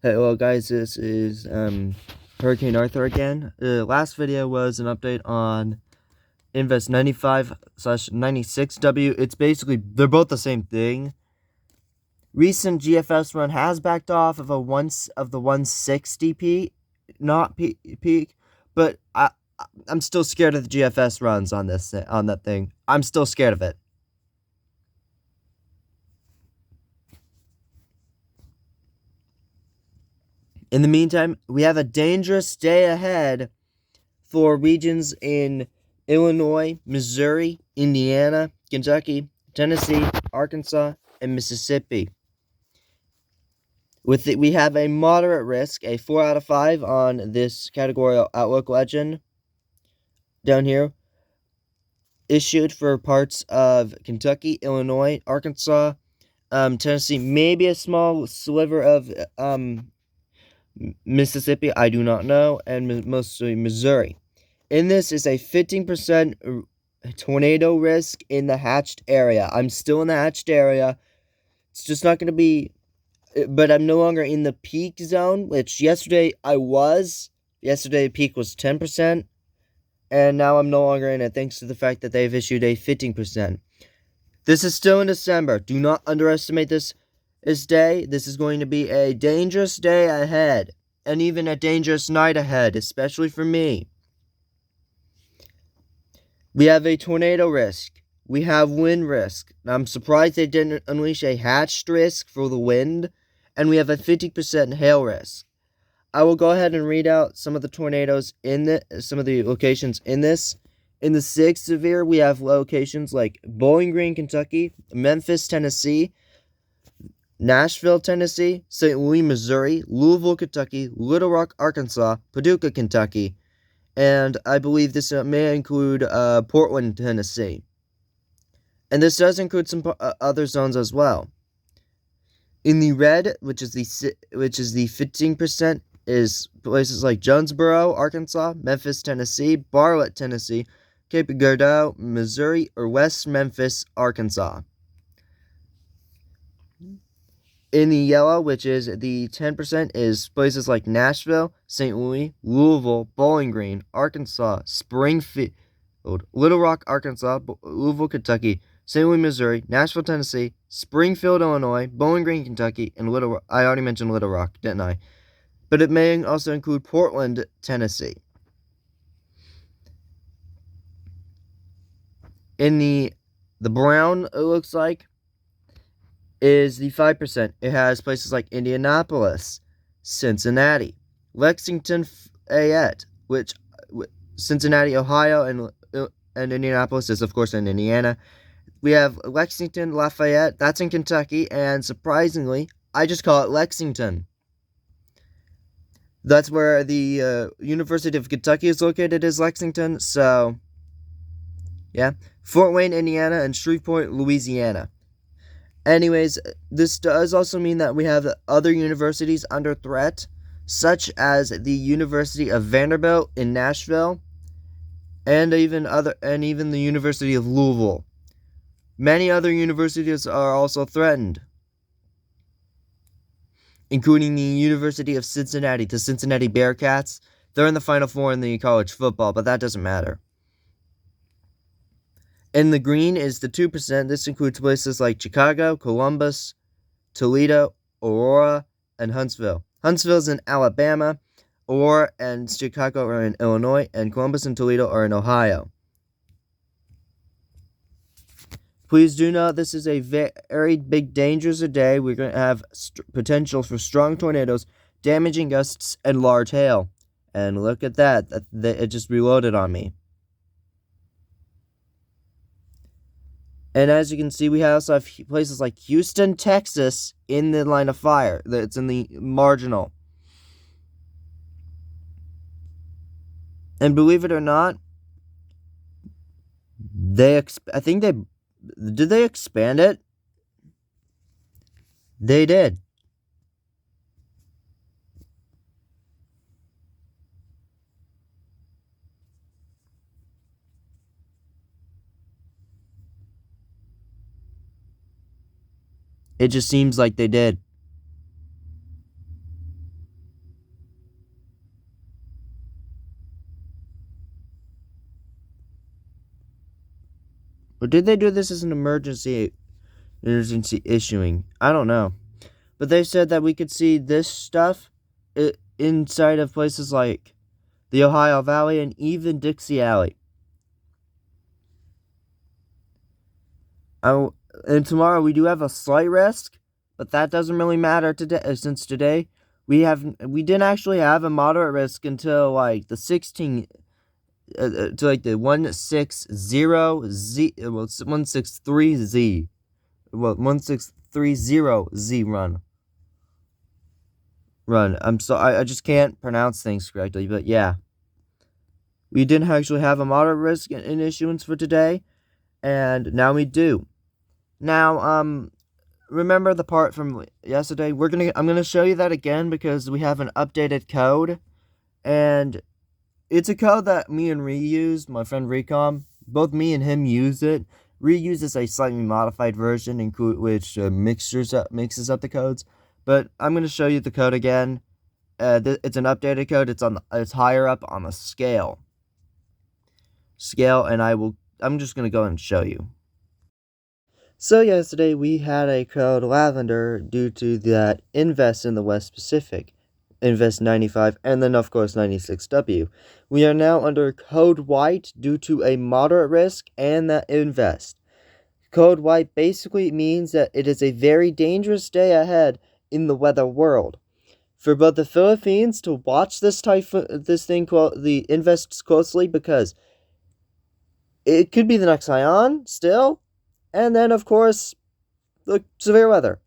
Hello guys, this is Hurricane Arthur again. The last video was an update on Invest 95/96W. It's basically, they're both the same thing. Recent GFS run has backed off of the 160 peak, not peak, but I'm still scared of the GFS runs on that thing. I'm still scared of it. In the meantime, we have a dangerous day ahead for regions in Illinois, Missouri, Indiana, Kentucky, Tennessee, Arkansas, and Mississippi. We have a moderate risk, a 4 out of 5 on this category outlook legend down here, issued for parts of Kentucky, Illinois, Arkansas, Tennessee, maybe a small sliver of Mississippi, I do not know, and mostly Missouri. In this is a 15% tornado risk in the hatched area. I'm still in the hatched area. It's just not going to be, but I'm no longer in the peak zone, which yesterday I was. Yesterday peak was 10%, and now I'm no longer in it thanks to the fact that they've issued a 15%. This is still in December. Do not underestimate this day. This is going to be a dangerous day ahead, and even a dangerous night ahead, especially for me. We have a tornado risk. We have wind risk. I'm surprised they didn't unleash a hatched risk for the wind. And we have a 50% hail risk. I will go ahead and read out some of the tornadoes some of the locations in this. In the 6 severe, we have locations like Bowling Green, Kentucky, Memphis, Tennessee, Nashville, Tennessee, St. Louis, Missouri, Louisville, Kentucky, Little Rock, Arkansas, Paducah, Kentucky, and I believe this may include Portland, Tennessee. And this does include some other zones as well. In the red, which is the 15%, is places like Jonesboro, Arkansas, Memphis, Tennessee, Bartlett, Tennessee, Cape Girardeau, Missouri, or West Memphis, Arkansas. In the yellow, which is the 10%, is places like Nashville, St. Louis, Louisville, Bowling Green, Arkansas, Springfield, Little Rock, Arkansas, Louisville, Kentucky, St. Louis, Missouri, Nashville, Tennessee, Springfield, Illinois, Bowling Green, Kentucky, and Little Rock. I already mentioned Little Rock, didn't I? But it may also include Portland, Tennessee. In the brown, it looks like, is the 5%. It has places like Indianapolis, Cincinnati, Lexington, Fayette, which Cincinnati, Ohio, and Indianapolis is, of course, in Indiana. We have Lexington, Lafayette, that's in Kentucky, and surprisingly, I just call it Lexington. That's where the University of Kentucky is located, is Lexington, so, yeah. Fort Wayne, Indiana, and Shreveport, Louisiana. Anyways, this does also mean that we have other universities under threat, such as the University of Vanderbilt in Nashville, and even the University of Louisville. Many other universities are also threatened, including the University of Cincinnati, the Cincinnati Bearcats. They're in the Final Four in the college football, but that doesn't matter. In the green is the 2%. This includes places like Chicago, Columbus, Toledo, Aurora, and Huntsville. Huntsville is in Alabama. Aurora and Chicago are in Illinois, and Columbus and Toledo are in Ohio. Please do note this is a very big dangers a day. We're going to have potential for strong tornadoes, damaging gusts, and large hail. And look at that. It just reloaded on me. And as you can see, we also have places like Houston, Texas in the line of fire. It's in the marginal. And believe it or not, I think did they expand it? They did. It just seems like they did. Or did they do this as an emergency issuing? I don't know. But they said that we could see this stuff inside of places like the Ohio Valley and even Dixie Alley. And tomorrow we do have a slight risk, but that doesn't really matter today, since today we didn't actually have a moderate risk until like the 16 to like the 160Z 163Z 163Z run. I just can't pronounce things correctly, but yeah, we didn't actually have a moderate risk in issuance for today, and now we do. Now, remember the part from yesterday? I'm gonna show you that again because we have an updated code, and it's a code that me and Ree used, my friend Recom. Both me and him use it. Ree uses a slightly modified version, which mixes up the codes. But I'm gonna show you the code again. It's an updated code. It's higher up on the scale, and I'm just gonna go ahead and show you. So yesterday we had a code lavender due to that invest in the West Pacific, invest 95, and then of course 96W. We are now under code white due to a moderate risk and that invest. Code white basically means that it is a very dangerous day ahead in the weather world. For both the Philippines to watch the invests closely, because it could be the next Haiyan still. And then, of course, the severe weather.